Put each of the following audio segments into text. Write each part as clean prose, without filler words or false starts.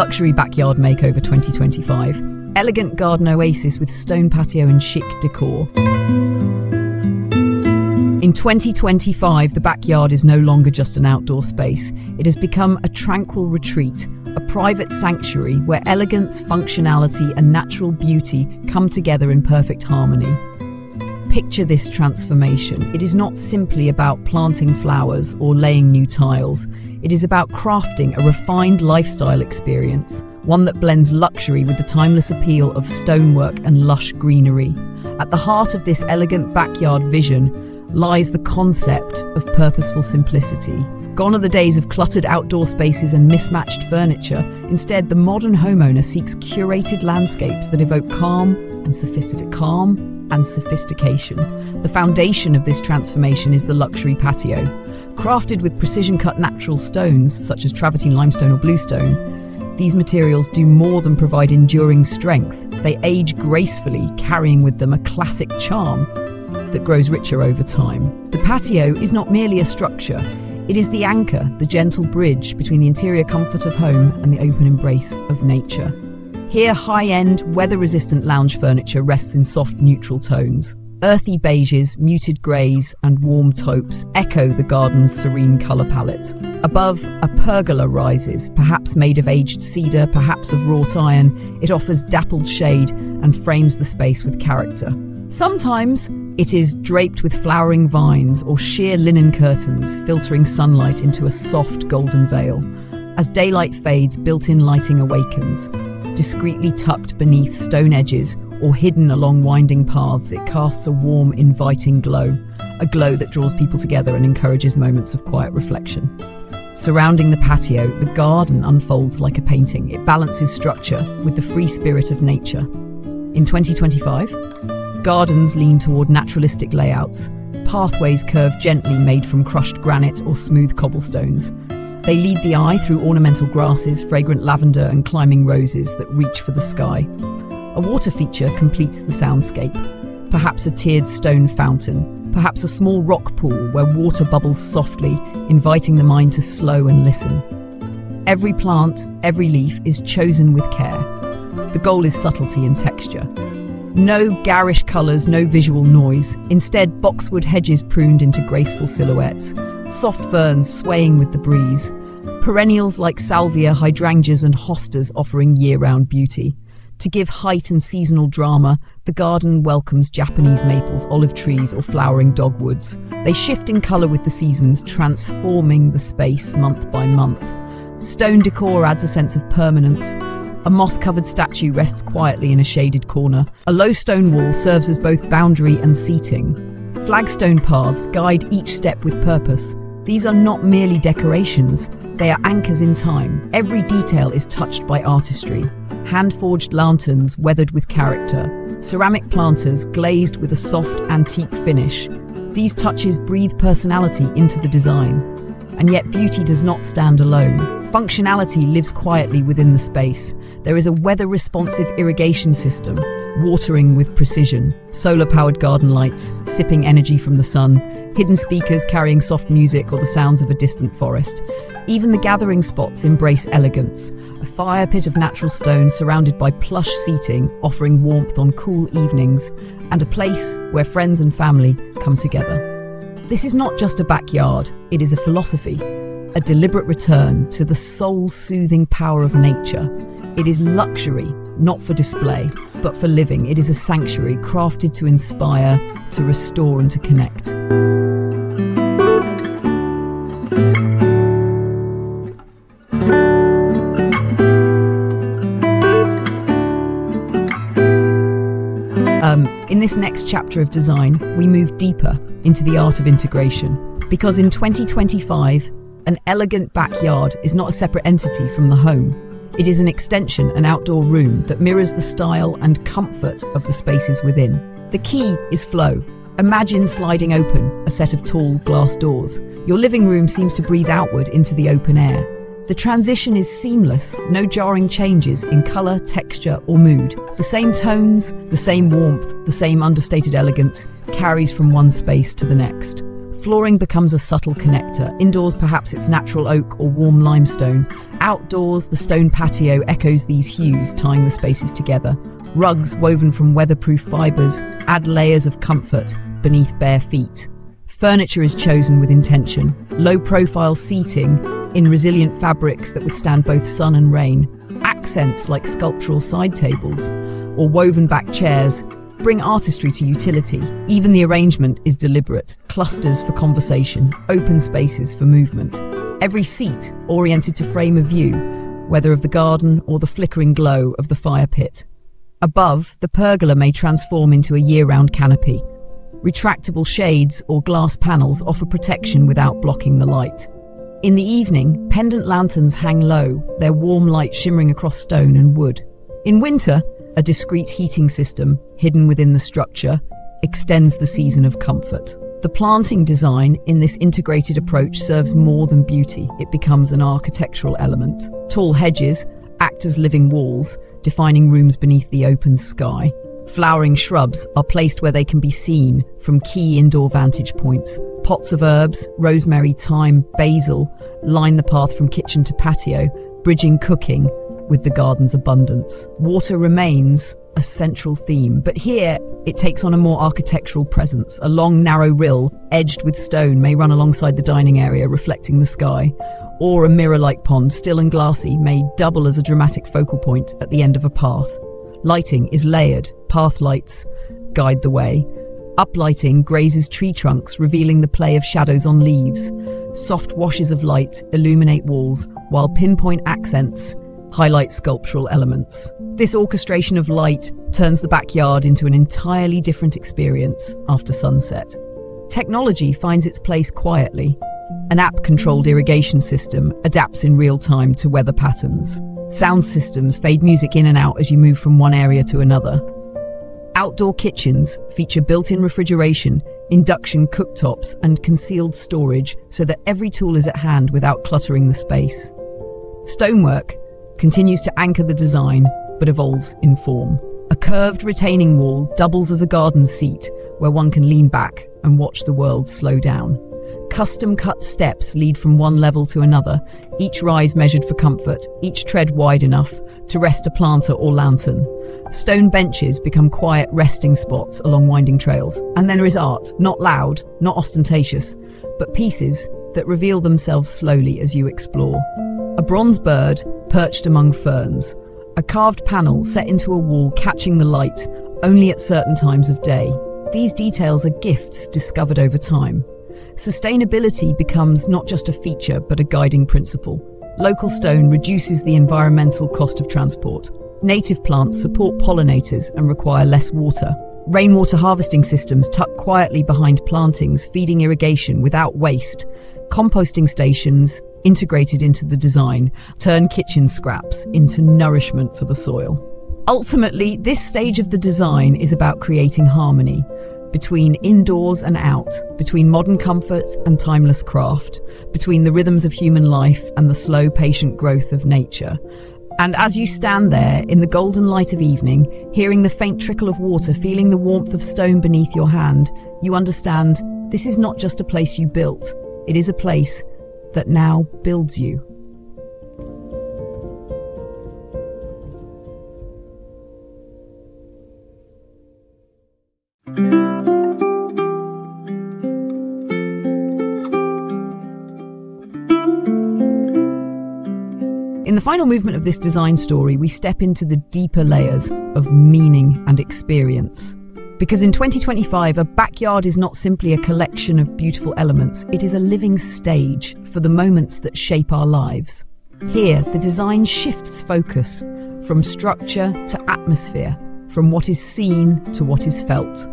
Luxury Backyard Makeover 2025. Elegant garden oasis with stone patio and chic decor. In 2025, the backyard is no longer just an outdoor space. It has become a tranquil retreat, a private sanctuary where elegance, functionality, and natural beauty come together in perfect harmony. Picture this transformation. It is not simply about planting flowers or laying new tiles. It is about crafting a refined lifestyle experience, one that blends luxury with the timeless appeal of stonework and lush greenery. At the heart of this elegant backyard vision lies the concept of purposeful simplicity. Gone are the days of cluttered outdoor spaces and mismatched furniture. Instead, the modern homeowner seeks curated landscapes that evoke calm and sophistication. The foundation of this transformation is the luxury patio. Crafted with precision-cut natural stones, such as travertine limestone or bluestone, these materials do more than provide enduring strength. They age gracefully, carrying with them a classic charm that grows richer over time. The patio is not merely a structure. It is the anchor, the gentle bridge between the interior comfort of home and the open embrace of nature. Here, high-end, weather-resistant lounge furniture rests in soft, neutral tones. Earthy beiges, muted greys, and warm taupes echo the garden's serene colour palette. Above, a pergola rises, perhaps made of aged cedar, perhaps of wrought iron. It offers dappled shade and frames the space with character. Sometimes, it is draped with flowering vines or sheer linen curtains, filtering sunlight into a soft golden veil. As daylight fades, built-in lighting awakens. Discreetly tucked beneath stone edges or hidden along winding paths, it casts a warm, inviting glow, a glow that draws people together and encourages moments of quiet reflection. Surrounding the patio, the garden unfolds like a painting. It balances structure with the free spirit of nature. In 2025, gardens lean toward naturalistic layouts. Pathways curve gently, made from crushed granite or smooth cobblestones. They lead the eye through ornamental grasses, fragrant lavender, and climbing roses that reach for the sky. A water feature completes the soundscape. Perhaps a tiered stone fountain, perhaps a small rock pool where water bubbles softly, inviting the mind to slow and listen. Every plant, every leaf is chosen with care. The goal is subtlety and texture. No garish colours, no visual noise. Instead, boxwood hedges pruned into graceful silhouettes. Soft ferns swaying with the breeze. Perennials like salvia, hydrangeas and hostas offering year-round beauty. To give height and seasonal drama, the garden welcomes Japanese maples, olive trees or flowering dogwoods. They shift in colour with the seasons, transforming the space month by month. Stone decor adds a sense of permanence. A moss-covered statue rests quietly in a shaded corner. A low stone wall serves as both boundary and seating. Flagstone paths guide each step with purpose. These are not merely decorations, they are anchors in time. Every detail is touched by artistry. Hand-forged lanterns weathered with character. Ceramic planters glazed with a soft, antique finish. These touches breathe personality into the design. And yet beauty does not stand alone. Functionality lives quietly within the space. There is a weather-responsive irrigation system, watering with precision, solar-powered garden lights, sipping energy from the sun, hidden speakers carrying soft music or the sounds of a distant forest. Even the gathering spots embrace elegance, a fire pit of natural stone surrounded by plush seating, offering warmth on cool evenings, and a place where friends and family come together. This is not just a backyard, it is a philosophy, a deliberate return to the soul-soothing power of nature. It is luxury, not for display, but for living. It is a sanctuary crafted to inspire, to restore and to connect. In this next chapter of design, we move deeper into the art of integration. Because in 2025, an elegant backyard is not a separate entity from the home. It is an extension, an outdoor room that mirrors the style and comfort of the spaces within. The key is flow. Imagine sliding open a set of tall glass doors. Your living room seems to breathe outward into the open air. The transition is seamless, no jarring changes in colour, texture or mood. The same tones, the same warmth, the same understated elegance carries from one space to the next. Flooring becomes a subtle connector. Indoors, perhaps it's natural oak or warm limestone. Outdoors, the stone patio echoes these hues, tying the spaces together. Rugs woven from weatherproof fibers add layers of comfort beneath bare feet. Furniture is chosen with intention. Low-profile seating in resilient fabrics that withstand both sun and rain. Accents like sculptural side tables or woven-back chairs bring artistry to utility. Even the arrangement is deliberate. Clusters for conversation, open spaces for movement. Every seat oriented to frame a view, whether of the garden or the flickering glow of the fire pit. Above, the pergola may transform into a year-round canopy. Retractable shades or glass panels offer protection without blocking the light. In the evening, pendant lanterns hang low, their warm light shimmering across stone and wood. In winter, a discreet heating system, hidden within the structure, extends the season of comfort. The planting design in this integrated approach serves more than beauty. It becomes an architectural element. Tall hedges act as living walls, defining rooms beneath the open sky. Flowering shrubs are placed where they can be seen from key indoor vantage points. Pots of herbs, rosemary, thyme, basil, line the path from kitchen to patio, bridging cooking with the garden's abundance. Water remains a central theme, but here it takes on a more architectural presence. A long, narrow rill, edged with stone, may run alongside the dining area, reflecting the sky. Or a mirror-like pond, still and glassy, may double as a dramatic focal point at the end of a path. Lighting is layered. Path lights guide the way. Uplighting grazes tree trunks, revealing the play of shadows on leaves. Soft washes of light illuminate walls, while pinpoint accents highlight sculptural elements. This orchestration of light turns the backyard into an entirely different experience after sunset. Technology finds its place quietly. An app-controlled irrigation system adapts in real time to weather patterns. Sound systems fade music in and out as you move from one area to another. Outdoor kitchens feature built-in refrigeration, induction cooktops, and concealed storage so that every tool is at hand without cluttering the space. Stonework continues to anchor the design, but evolves in form. A curved retaining wall doubles as a garden seat where one can lean back and watch the world slow down. Custom-cut steps lead from one level to another, each rise measured for comfort, each tread wide enough to rest a planter or lantern. Stone benches become quiet resting spots along winding trails. And then there is art, not loud, not ostentatious, but pieces that reveal themselves slowly as you explore. A bronze bird perched among ferns, a carved panel set into a wall catching the light only at certain times of day. These details are gifts discovered over time. Sustainability becomes not just a feature, but a guiding principle. Local stone reduces the environmental cost of transport. Native plants support pollinators and require less water. Rainwater harvesting systems tuck quietly behind plantings, feeding irrigation without waste. Composting stations, integrated into the design, turn kitchen scraps into nourishment for the soil. Ultimately, this stage of the design is about creating harmony between indoors and out, between modern comfort and timeless craft, between the rhythms of human life and the slow, patient growth of nature. And as you stand there in the golden light of evening, hearing the faint trickle of water, feeling the warmth of stone beneath your hand, you understand this is not just a place you built, it is a place that now builds you. In the final movement of this design story, we step into the deeper layers of meaning and experience. Because in 2025, a backyard is not simply a collection of beautiful elements, it is a living stage for the moments that shape our lives. Here, the design shifts focus from structure to atmosphere, from what is seen to what is felt.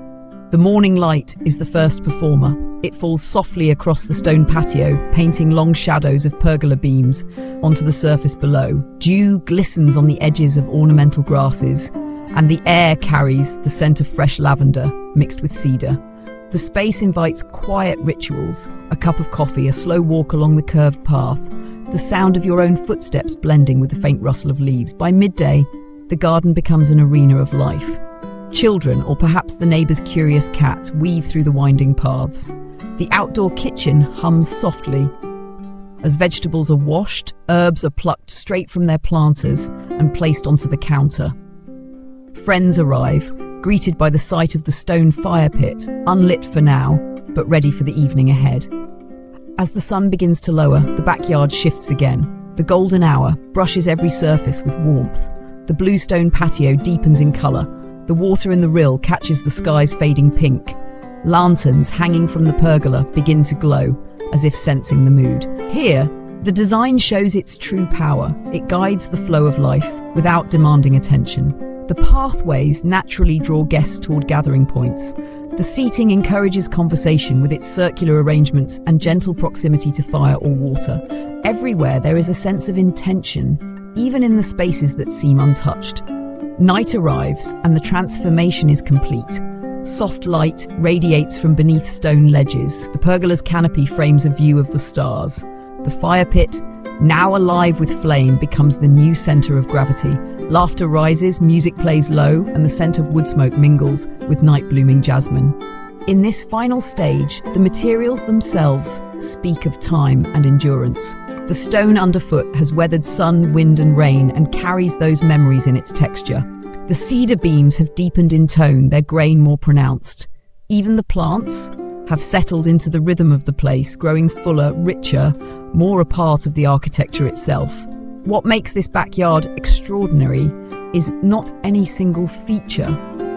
The morning light is the first performer. It falls softly across the stone patio, painting long shadows of pergola beams onto the surface below. Dew glistens on the edges of ornamental grasses, and the air carries the scent of fresh lavender mixed with cedar. The space invites quiet rituals, a cup of coffee, a slow walk along the curved path, the sound of your own footsteps blending with the faint rustle of leaves. By midday, the garden becomes an arena of life. Children, or perhaps the neighbour's curious cat, weave through the winding paths. The outdoor kitchen hums softly. As vegetables are washed, herbs are plucked straight from their planters and placed onto the counter. Friends arrive, greeted by the sight of the stone fire pit, unlit for now, but ready for the evening ahead. As the sun begins to lower, the backyard shifts again. The golden hour brushes every surface with warmth. The bluestone patio deepens in colour. The water in the rill catches the sky's fading pink. Lanterns hanging from the pergola begin to glow, as if sensing the mood. Here, the design shows its true power. It guides the flow of life without demanding attention. The pathways naturally draw guests toward gathering points. The seating encourages conversation with its circular arrangements and gentle proximity to fire or water. Everywhere there is a sense of intention, even in the spaces that seem untouched. Night arrives and the transformation is complete. Soft light radiates from beneath stone ledges. The pergola's canopy frames a view of the stars. The fire pit, now alive with flame, becomes the new center of gravity. Laughter rises, music plays low, and the scent of wood smoke mingles with night-blooming jasmine. In this final stage, the materials themselves speak of time and endurance. The stone underfoot has weathered sun, wind, and rain and carries those memories in its texture. The cedar beams have deepened in tone, their grain more pronounced. Even the plants have settled into the rhythm of the place, growing fuller, richer, more a part of the architecture itself. What makes this backyard extraordinary is not any single feature.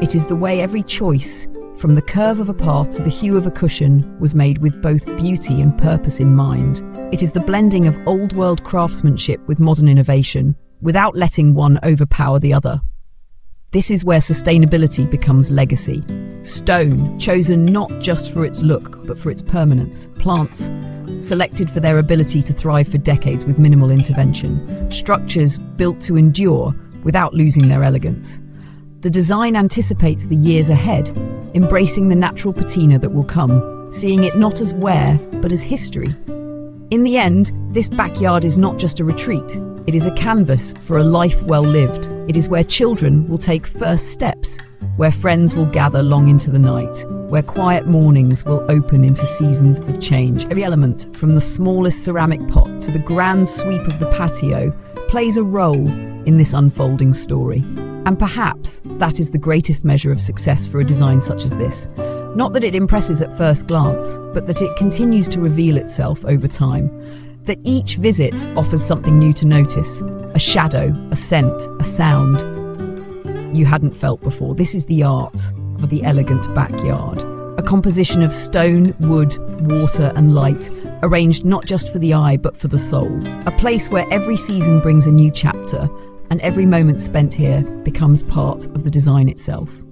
It is the way every choice, from the curve of a path to the hue of a cushion, was made with both beauty and purpose in mind. It is the blending of old-world craftsmanship with modern innovation, without letting one overpower the other. This is where sustainability becomes legacy. Stone, chosen not just for its look, but for its permanence. Plants, selected for their ability to thrive for decades with minimal intervention. Structures built to endure without losing their elegance. The design anticipates the years ahead, embracing the natural patina that will come, seeing it not as wear, but as history. In the end, this backyard is not just a retreat. It is a canvas for a life well lived. It is where children will take first steps, where friends will gather long into the night, where quiet mornings will open into seasons of change. Every element, from the smallest ceramic pot to the grand sweep of the patio, plays a role in this unfolding story. And perhaps that is the greatest measure of success for a design such as this. Not that it impresses at first glance, but that it continues to reveal itself over time. That each visit offers something new to notice, a shadow, a scent, a sound you hadn't felt before. This is the art of the elegant backyard, a composition of stone, wood, water and light, arranged not just for the eye but for the soul. A place where every season brings a new chapter and every moment spent here becomes part of the design itself.